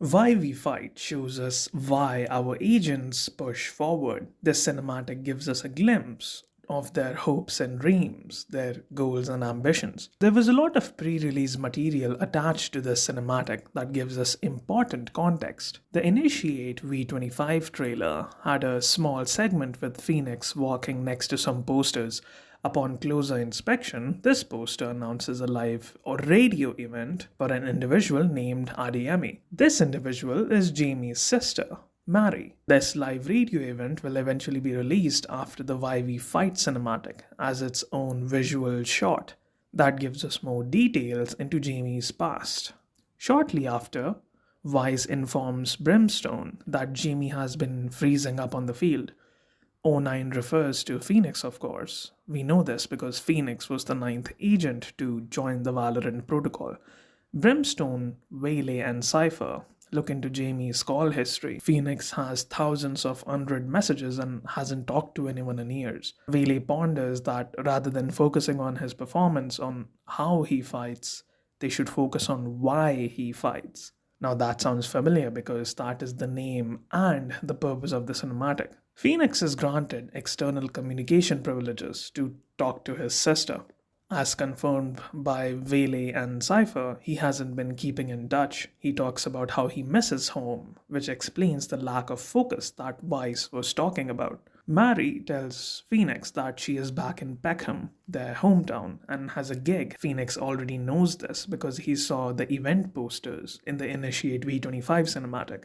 Why we fight shows us why our agents push forward. This cinematic gives us a glimpse of their hopes and dreams, their goals and ambitions. There was a lot of pre release material attached to this cinematic that gives us important context. The Initiate V25 trailer had a small segment with Phoenix walking next to some posters. Upon closer inspection, this poster announces a live or radio event for an individual named Adeyemi. This individual is Jamie's sister, Mary. This live radio event will eventually be released after the YV fight cinematic as its own visual short that gives us more details into Jamie's past. Shortly after, Wise informs Brimstone that Jamie has been freezing up on the field. O9 refers to Phoenix, of course. We know this because Phoenix was the ninth agent to join the Valorant protocol. Brimstone, Waylay, and Cypher look into Jamie's call history. Phoenix has thousands of unread messages and hasn't talked to anyone in years. Waylay ponders that rather than focusing on his performance, on how he fights, they should focus on why he fights. Now that sounds familiar because that is the name and the purpose of the cinematic. Phoenix is granted external communication privileges to talk to his sister. As confirmed by Waylay and Cypher, he hasn't been keeping in touch. He talks about how he misses home, which explains the lack of focus that Weiss was talking about. Mary tells Phoenix that she is back in Peckham, their hometown, and has a gig. Phoenix already knows this because he saw the event posters in the Initiate V25 cinematic.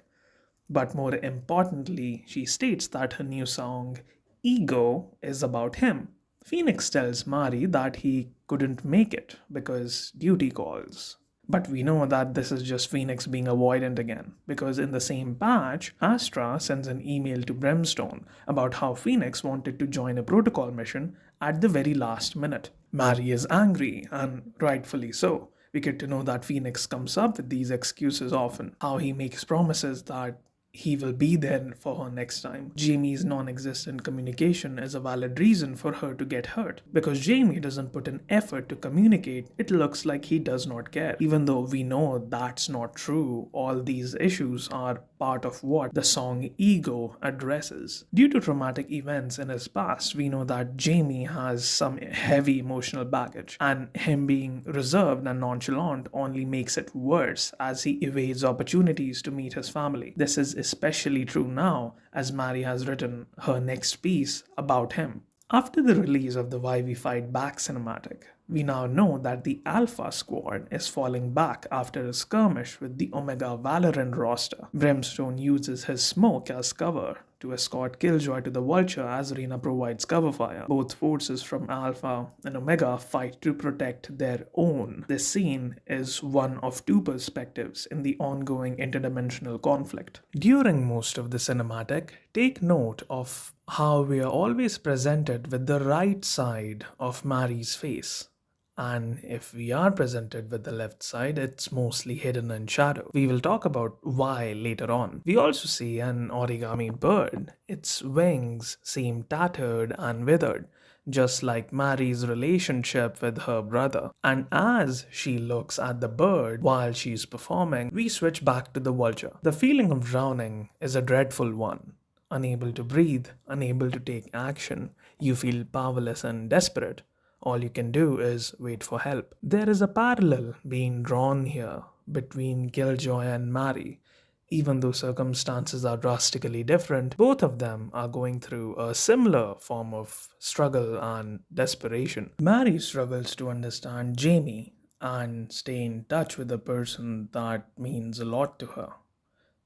But more importantly, she states that her new song, Ego, is about him. Phoenix tells Mari that he couldn't make it because duty calls. But we know that this is just Phoenix being avoidant again, because in the same patch, Astra sends an email to Brimstone about how Phoenix wanted to join a protocol mission at the very last minute. Mari is angry, and rightfully so. We get to know that Phoenix comes up with these excuses often, how he makes promises that he will be there for her next time. Jamie's non-existent communication is a valid reason for her to get hurt. Because Jamie doesn't put an effort to communicate, it looks like he does not care. Even though we know that's not true, all these issues are part of what the song Ego addresses. Due to traumatic events in his past, we know that Jamie has some heavy emotional baggage, and him being reserved and nonchalant only makes it worse as he evades opportunities to meet his family. This is especially true now as Mary has written her next piece about him. After the release of the Why We Fight Back cinematic, we now know that the Alpha Squad is falling back after a skirmish with the Omega Valorant roster. Brimstone uses his smoke as cover to escort Killjoy to the Vulture as Reyna provides cover fire. Both forces from Alpha and Omega fight to protect their own. This scene is one of two perspectives in the ongoing interdimensional conflict. During most of the cinematic, take note of how we are always presented with the right side of Mary's face. And if we are presented with the left side, it's mostly hidden in shadow. We will talk about why later on. We also see an origami bird. Its wings seem tattered and withered, just like Mary's relationship with her brother. And as she looks at the bird while she's performing, we switch back to the vulture. The feeling of drowning is a dreadful one. Unable to breathe, unable to take action, you feel powerless and desperate. All you can do is wait for help. There is a parallel being drawn here between Killjoy and Mary. Even though circumstances are drastically different, both of them are going through a similar form of struggle and desperation. Mary struggles to understand Jamie and stay in touch with a person that means a lot to her.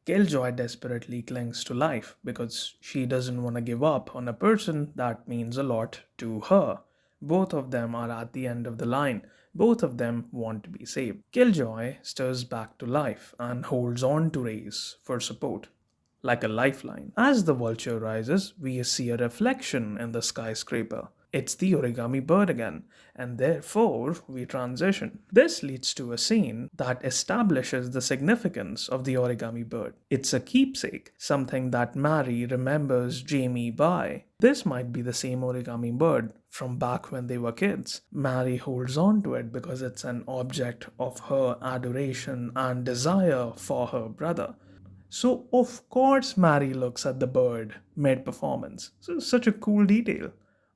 Killjoy desperately clings to life because she doesn't want to give up on a person that means a lot to her. Both of them are at the end of the line. Both of them want to be saved. Killjoy stirs back to life and holds on to Reyes for support, like a lifeline. As the vulture rises, we see a reflection in the skyscraper. It's the origami bird again, and therefore we transition. This leads to a scene that establishes the significance of the origami bird. It's a keepsake, something that Mary remembers Jamie by. This might be the same origami bird from back when they were kids. Mary holds on to it because it's an object of her adoration and desire for her brother. So, of course, Mary looks at the bird mid performance. So, such a cool detail.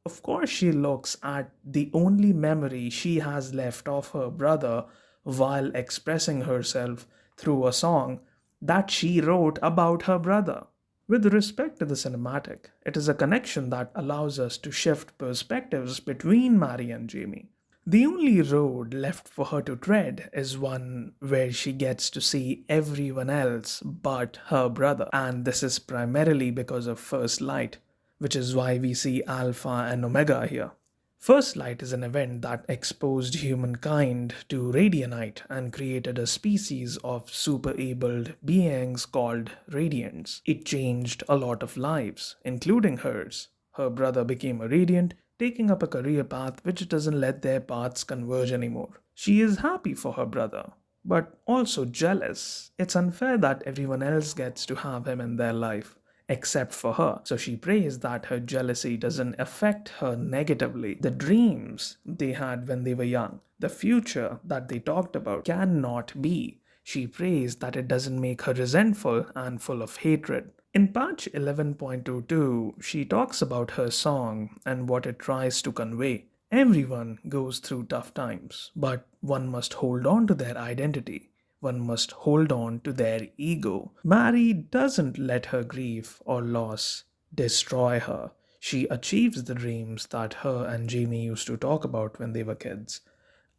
Of course, she looks at the only memory she has left of her brother while expressing herself through a song that she wrote about her brother. With respect to the cinematic, it is a connection that allows us to shift perspectives between Mary and Jamie. The only road left for her to tread is one where she gets to see everyone else but her brother, and this is primarily because of First Light, which is why we see Alpha and Omega here. First Light is an event that exposed humankind to radionite and created a species of super-abled beings called Radiants. It changed a lot of lives, including hers. Her brother became a Radiant, taking up a career path which doesn't let their paths converge anymore. She is happy for her brother, but also jealous. It's unfair that everyone else gets to have him in their life except for her. So she prays that her jealousy doesn't affect her negatively. The dreams they had when they were young, the future that they talked about cannot be. She prays that it doesn't make her resentful and full of hatred. In patch 11.22, she talks about her song and what it tries to convey. Everyone goes through tough times, but one must hold on to their identity. One must hold on to their ego. Mary doesn't let her grief or loss destroy her. She achieves the dreams that her and Jamie used to talk about when they were kids.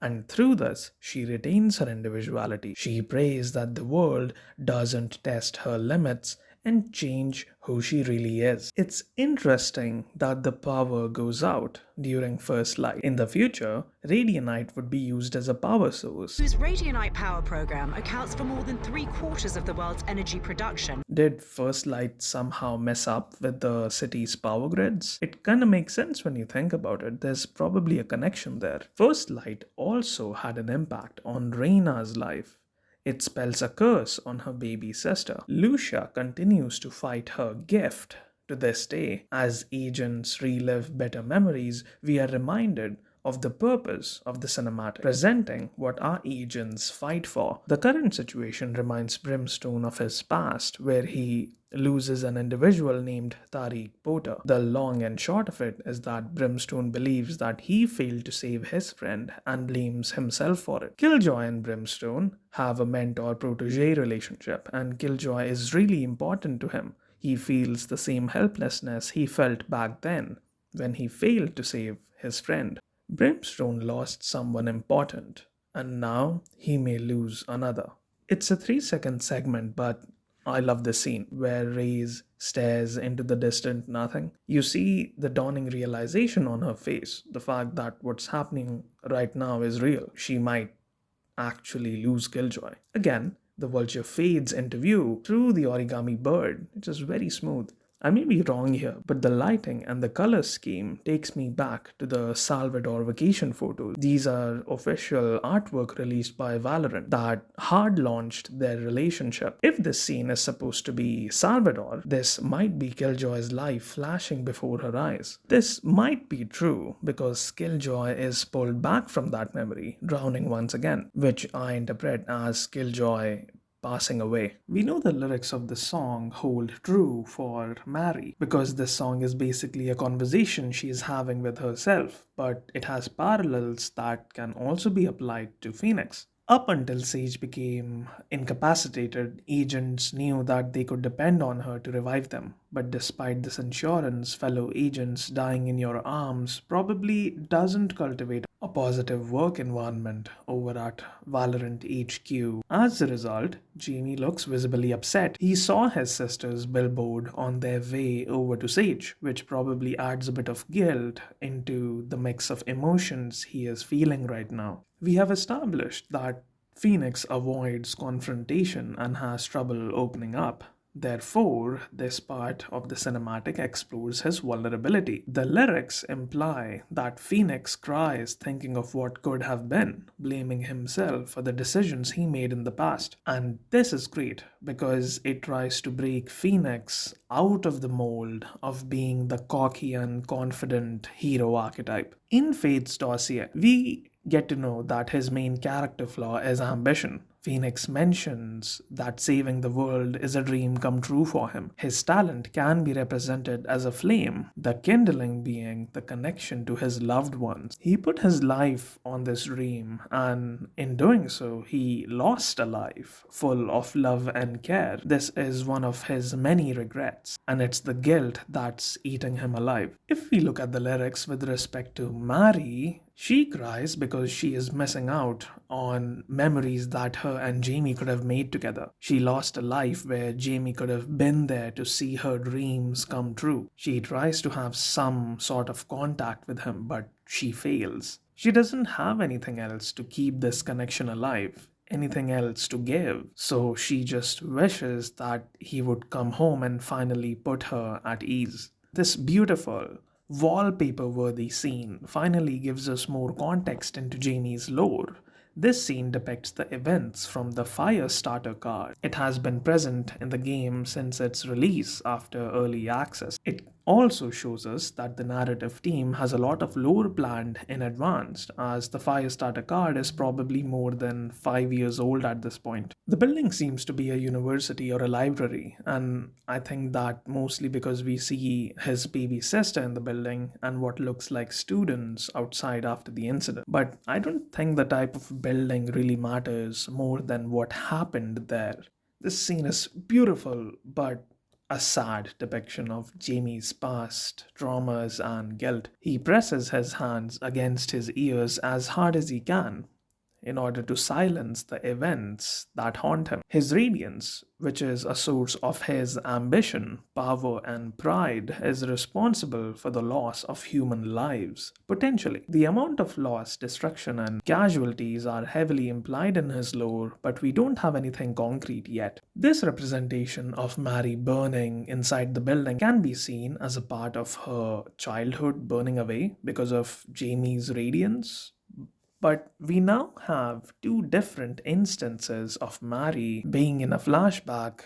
And through this, she retains her individuality. She prays that the world doesn't test her limits and change who she really is. It's interesting that the power goes out during First Light. In the future, Radianite would be used as a power source. Whose Radianite power program accounts for more than 3/4 of the world's energy production. Did First Light somehow mess up with the city's power grids? It kinda makes sense when you think about it. There's probably a connection there. First Light also had an impact on Reina's life. It spells a curse on her baby sister. Lucia continues to fight her gift to this day. As agents relive better memories, we are reminded of the purpose of the cinematic, presenting what our agents fight for. The current situation reminds Brimstone of his past, where he loses an individual named Tariq Porter. The long and short of it is that Brimstone believes that he failed to save his friend and blames himself for it. Killjoy and Brimstone have a mentor-protege relationship, and Killjoy is really important to him. He feels the same helplessness he felt back then when he failed to save his friend. Brimstone lost someone important, and now he may lose another. It's a 3-second segment, but I love the scene where Reyes stares into the distant nothing. You see the dawning realization on her face, the fact that what's happening right now is real. She might actually lose Killjoy. Again, the vulture fades into view through the origami bird, which is very smooth. I may be wrong here, but the lighting and the color scheme takes me back to the Salvador vacation photos. These are official artwork released by Valorant that hard launched their relationship. If this scene is supposed to be Salvador, this might be Killjoy's life flashing before her eyes. This might be true because Killjoy is pulled back from that memory, drowning once again, which I interpret as Killjoy passing away. We know the lyrics of the song hold true for Mary because this song is basically a conversation she is having with herself, but it has parallels that can also be applied to Phoenix. Up until Sage became incapacitated, agents knew that they could depend on her to revive them. But despite this insurance, fellow agents dying in your arms probably doesn't cultivate a positive work environment over at Valorant HQ. As a result, Jamie looks visibly upset. He saw his sister's billboard on their way over to Sage, which probably adds a bit of guilt into the mix of emotions he is feeling right now. We have established that Phoenix avoids confrontation and has trouble opening up. Therefore, this part of the cinematic explores his vulnerability. The lyrics imply that Phoenix cries thinking of what could have been, blaming himself for the decisions he made in the past. And this is great because it tries to break Phoenix out of the mold of being the cocky and confident hero archetype. In Fate's dossier, we get to know that his main character flaw is ambition. Phoenix mentions that saving the world is a dream come true for him. His talent can be represented as a flame, the kindling being the connection to his loved ones. He put his life on this dream, and in doing so, he lost a life full of love and care. This is one of his many regrets, and it's the guilt that's eating him alive. If we look at the lyrics with respect to Mary, she cries because she is missing out on memories that her and Jamie could have made together. She lost a life where Jamie could have been there to see her dreams come true. She tries to have some sort of contact with him, but she fails. She doesn't have anything else to keep this connection alive, anything else to give. So she just wishes that he would come home and finally put her at ease. This beautiful, wallpaper worthy scene finally gives us more context into Jamie's lore. This scene depicts the events from the Firestarter card. It has been present in the game since its release after early access. It also shows us that the narrative team has a lot of lore planned in advance, as the Firestarter card is probably more than 5 years old at this point. The building seems to be a university or a library, and I think that mostly because we see his baby sister in the building and what looks like students outside after the incident. But I don't think the type of building really matters more than what happened there. This scene is beautiful, but a sad depiction of Jamie's past traumas and guilt. He presses his hands against his ears as hard as he can in order to silence the events that haunt him. His radiance, which is a source of his ambition, power, and pride, is responsible for the loss of human lives. Potentially, the amount of loss, destruction, and casualties are heavily implied in his lore, but we don't have anything concrete yet. This representation of Mary burning inside the building can be seen as a part of her childhood burning away because of Jamie's radiance. But we now have two different instances of Mary being in a flashback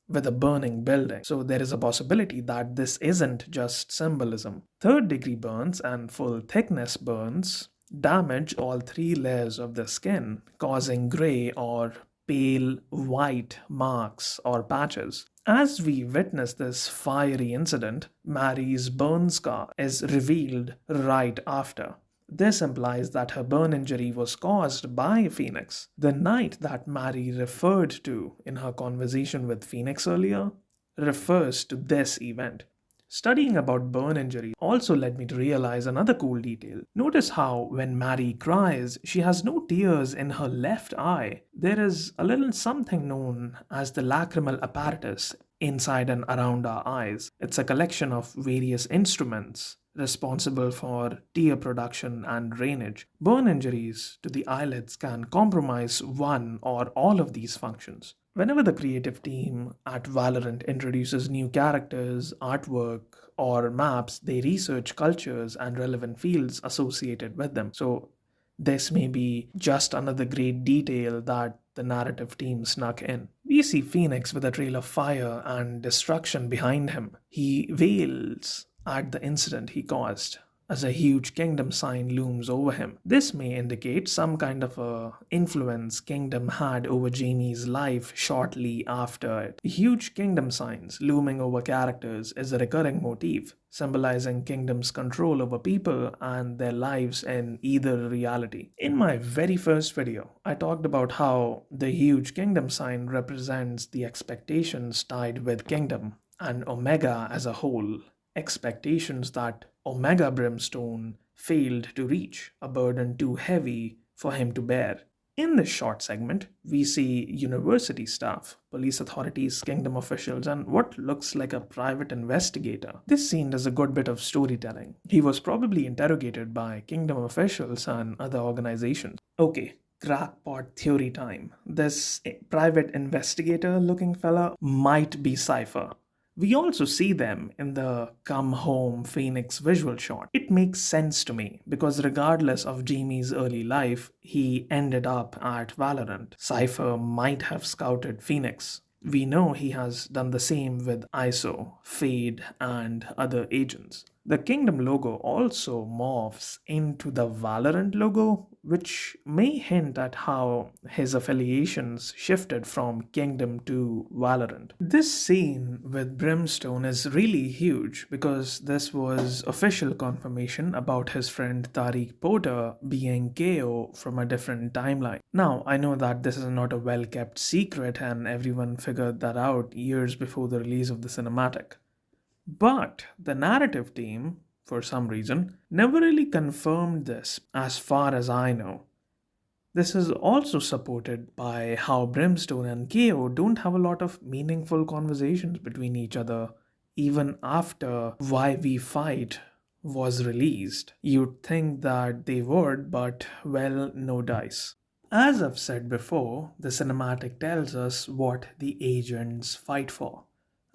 with a burning building. So there is a possibility that this isn't just symbolism. Third degree burns and full thickness burns damage all three layers of the skin, causing gray or pale white marks or patches. As we witness this fiery incident, Mary's burn scar is revealed right after. This implies that her burn injury was caused by Phoenix. The night that Mary referred to in her conversation with Phoenix earlier refers to this event. Studying about burn injury also led me to realize another cool detail. Notice how when Mary cries, she has no tears in her left eye. There is a little something known as the lacrimal apparatus inside and around our eyes. It's a collection of various instruments responsible for tear production and drainage. Burn injuries to the eyelids can compromise one or all of these functions. Whenever the creative team at Valorant introduces new characters, artwork, or maps, they research cultures and relevant fields associated with them. So this may be just another great detail that the narrative team snuck in. We see Phoenix with a trail of fire and destruction behind him. He wails at the incident he caused as a huge kingdom sign looms over him. This may indicate some kind of a influence Kingdom had over Jamie's life shortly after it. Huge kingdom signs looming over characters is a recurring motif, symbolizing Kingdom's control over people and their lives in either reality. In my very first video, I talked about how the huge kingdom sign represents the expectations tied with Kingdom and Omega as a whole, expectations that Omega Brimstone failed to reach, a burden too heavy for him to bear. In this short segment, we see university staff, police authorities, kingdom officials, and what looks like a private investigator. This scene does a good bit of storytelling. He was probably interrogated by kingdom officials and other organizations. Okay, crackpot theory time. This private investigator looking fella might be Cypher. We also see them in the Come Home Phoenix visual shot. It makes sense to me because regardless of Jamie's early life, he ended up at Valorant. Cypher might have scouted Phoenix. We know he has done the same with ISO, Fade, and other agents. The Kingdom logo also morphs into the Valorant logo, which may hint at how his affiliations shifted from Kingdom to Valorant. This scene with Brimstone is really huge because this was official confirmation about his friend Tariq Porter being KO from a different timeline. Now, I know that this is not a well kept secret and everyone figured that out years before the release of the cinematic. But the narrative team, for some reason, never really confirmed this, as far as I know. This is also supported by how Brimstone and KO don't have a lot of meaningful conversations between each other, even after Why We Fight was released. You'd think that they would, but well, no dice. As I've said before, the cinematic tells us what the agents fight for.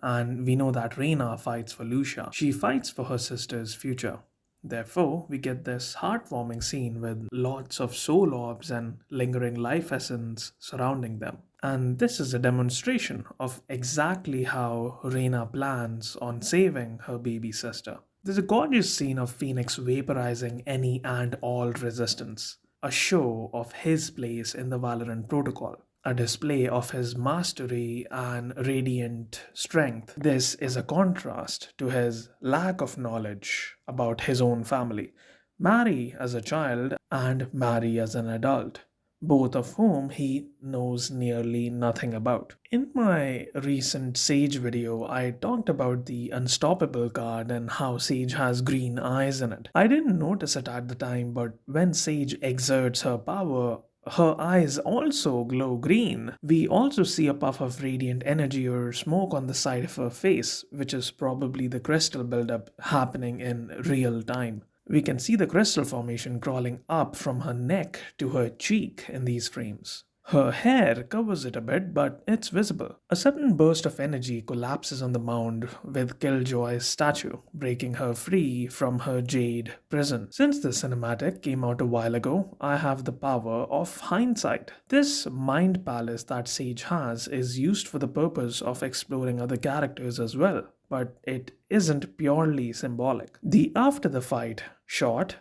And we know that Reina fights for Lucia. She fights for her sister's future. Therefore, we get this heartwarming scene with lots of soul orbs and lingering life essence surrounding them. And this is a demonstration of exactly how Reina plans on saving her baby sister. There's a gorgeous scene of Phoenix vaporizing any and all resistance, a show of his place in the Valorant protocol, a display of his mastery and radiant strength. This is a contrast to his lack of knowledge about his own family, Mary as a child and Mary as an adult, both of whom he knows nearly nothing about. In my recent Sage video, I talked about the Unstoppable card and how Sage has green eyes in it. I didn't notice it at the time, but when Sage exerts her power, her eyes also glow green. We also see a puff of radiant energy or smoke on the side of her face, which is probably the crystal buildup happening in real time. We can see the crystal formation crawling up from her neck to her cheek in these frames. Her hair covers it a bit, but it's visible. A sudden burst of energy collapses on the mound with Killjoy's statue, breaking her free from her jade prison. Since the cinematic came out a while ago, I have the power of hindsight. This mind palace that Sage has is used for the purpose of exploring other characters as well, but it isn't purely symbolic. The after the fight shot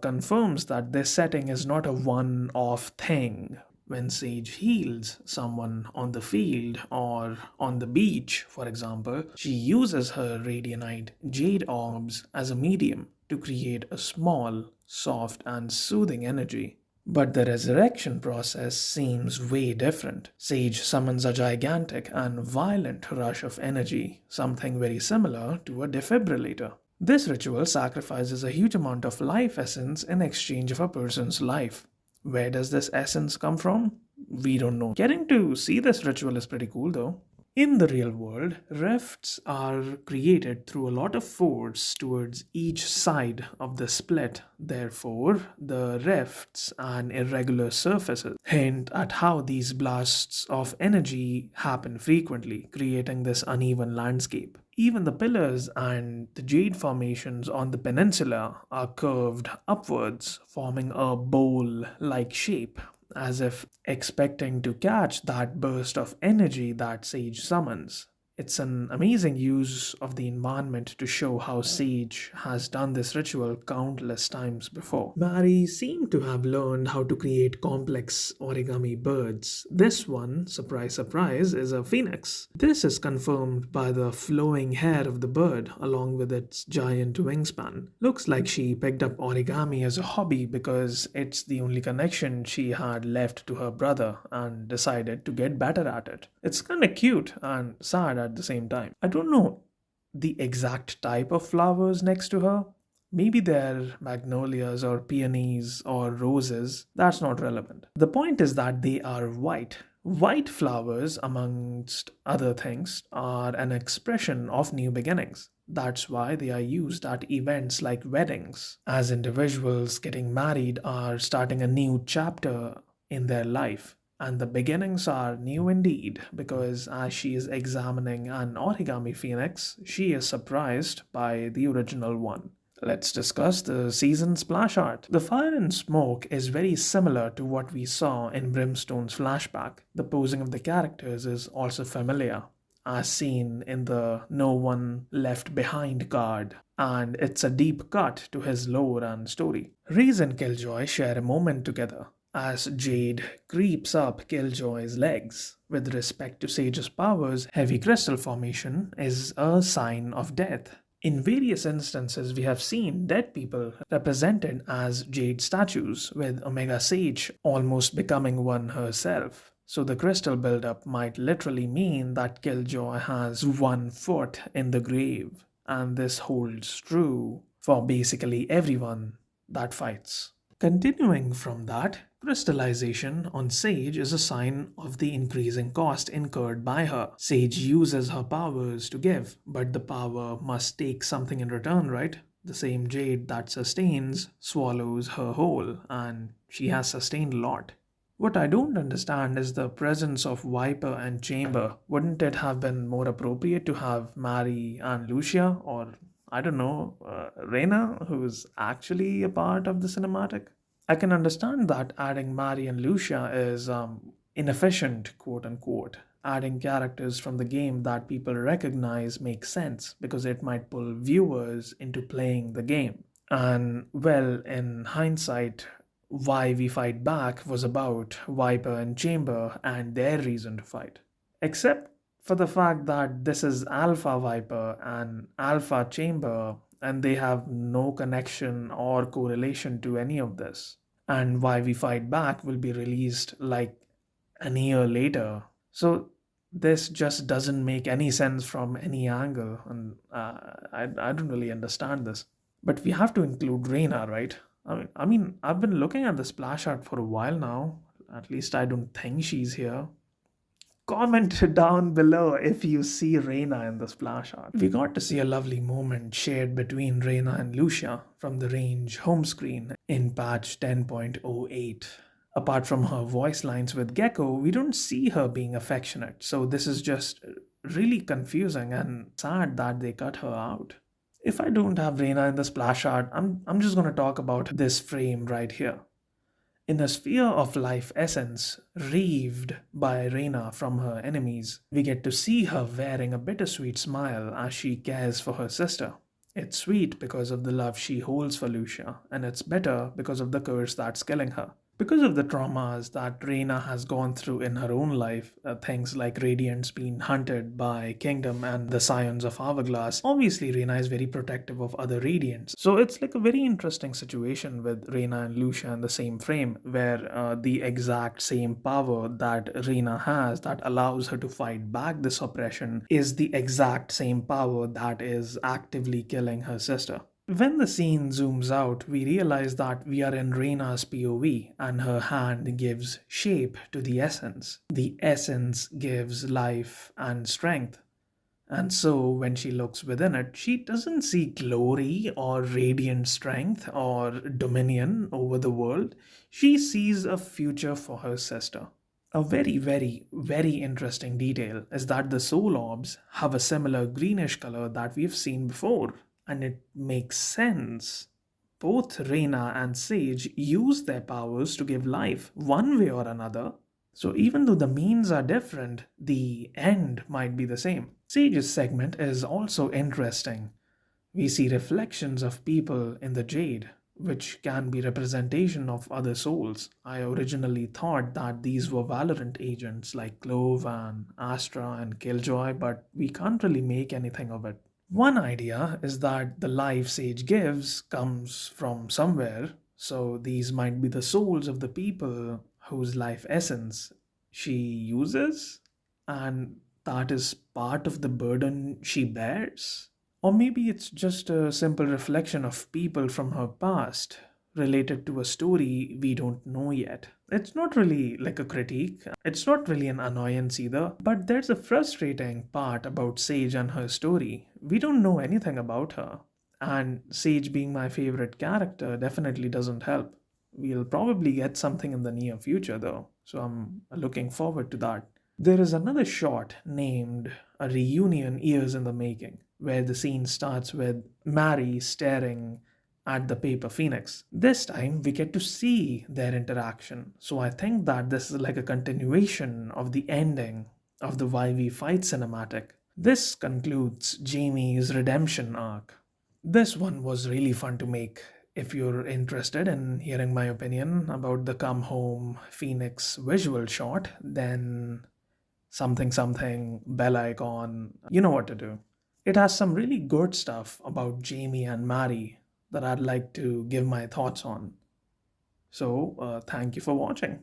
confirms that this setting is not a one off thing. When Sage heals someone on the field or on the beach, for example, she uses her radianite jade orbs as a medium to create a small, soft, and soothing energy. But the resurrection process seems way different. Sage summons a gigantic and violent rush of energy, something very similar to a defibrillator. This ritual sacrifices a huge amount of life essence in exchange of a person's life. Where does this essence come from? We don't know. Getting to see this ritual is pretty cool though. In the real world, rifts are created through a lot of force towards each side of the split. Therefore, the rifts and irregular surfaces hint at how these blasts of energy happen frequently, creating this uneven landscape. Even the pillars and the jade formations on the peninsula are curved upwards, forming a bowl like shape, as if expecting to catch that burst of energy that Sage summons. It's an amazing use of the environment to show how Sage has done this ritual countless times before. Mary seemed to have learned how to create complex origami birds. This one, surprise surprise, is a phoenix. This is confirmed by the flowing hair of the bird along with its giant wingspan. Looks like she picked up origami as a hobby because it's the only connection she had left to her brother and decided to get better at it. It's kinda cute and sad at the same time. I don't know the exact type of flowers next to her. Maybe they're magnolias or peonies or roses. That's not relevant. The point is that they are white. White flowers, amongst other things, are an expression of new beginnings. That's why they are used at events like weddings, as individuals getting married are starting a new chapter in their life. And the beginnings are new indeed, because as she is examining an origami phoenix, she is surprised by the original one. Let's discuss the season splash art. The fire and smoke is very similar to what we saw in Brimstone's flashback. The posing of the characters is also familiar, as seen in the No One Left Behind card, and it's a deep cut to his lore and story. Reese and Killjoy share a moment together as Jade creeps up Killjoy's legs. With respect to Sage's powers, heavy crystal formation is a sign of death. In various instances, we have seen dead people represented as jade statues, with Omega Sage almost becoming one herself. So the crystal buildup might literally mean that Killjoy has 1 foot in the grave, and this holds true for basically everyone that fights. Continuing from that, crystallization on Sage is a sign of the increasing cost incurred by her. Sage uses her powers to give, but the power must take something in return, right? The same jade that sustains swallows her whole, and she has sustained a lot. What I don't understand is the presence of Viper and Chamber. Wouldn't it have been more appropriate to have Mary and Lucia, or I don't know, Reyna, who's actually a part of the cinematic? I can understand that adding Mary and Lucia is inefficient, quote unquote. Adding characters from the game that people recognize makes sense because it might pull viewers into playing the game. And well, in hindsight, why we fight back was about Viper and Chamber and their reason to fight. Except for the fact that this is Alpha Viper and Alpha Chamber, and they have no connection or correlation to any of this. And Why We Fight Back will be released like an year later. So this just doesn't make any sense from any angle, and I don't really understand this. But we have to include Reina, right? I've been looking at the splash art for a while now. At least I don't think she's here. Comment down below if you see Reina in the splash art. We got to see a lovely moment shared between Reina and Lucia from the range home screen in patch 10.08. Apart from her voice lines with Gecko, we don't see her being affectionate, so this is just really confusing and sad that they cut her out. If I don't have Reina in the splash art, I'm just gonna talk about this frame right here. In a sphere of life essence, reaved by Reina from her enemies, we get to see her wearing a bittersweet smile as she cares for her sister. It's sweet because of the love she holds for Lucia, and it's bitter because of the curse that's killing her. Because of the traumas that Reina has gone through in her own life, things like Radiant's being hunted by Kingdom and the Scions of Hourglass, obviously Reina is very protective of other Radiants. So it's like a very interesting situation with Reina and Lucia in the same frame, where the exact same power that Reina has that allows her to fight back this oppression is the exact same power that is actively killing her sister. When the scene zooms out, we realize that we are in Reina's POV and her hand gives shape to the essence. The essence gives life and strength. And so when she looks within it, she doesn't see glory or radiant strength or dominion over the world. She sees a future for her sister. A very, very, very interesting detail is that the soul orbs have a similar greenish color that we've seen before, and it makes sense. Both Reina and Sage use their powers to give life one way or another. So even though the means are different, the end might be the same. Sage's segment is also interesting. We see reflections of people in the jade, which can be representation of other souls. I originally thought that these were Valorant agents like Clove and Astra and Killjoy, but we can't really make anything of it. One idea is that the life Sage gives comes from somewhere, so these might be the souls of the people whose life essence she uses, and that is part of the burden she bears. Or maybe it's just a simple reflection of people from her past related to a story we don't know yet. It's not really like a critique, it's not really an annoyance either, but there's a frustrating part about Sage and her story. We don't know anything about her, and Sage being my favorite character definitely doesn't help. We'll probably get something in the near future though, so I'm looking forward to that. There is another shot named A Reunion Years in the Making, where the scene starts with Mary staring at the paper phoenix. This time we get to see their interaction, so I think that this is like a continuation of the ending of the Why We Fight cinematic. This concludes Jamie's redemption arc. This one was really fun to make. If you're interested in hearing my opinion about the Come Home Phoenix visual shot, then something something bell icon, you know what to do. It has some really good stuff about Jamie and Mary that I'd like to give my thoughts on. So, thank you for watching.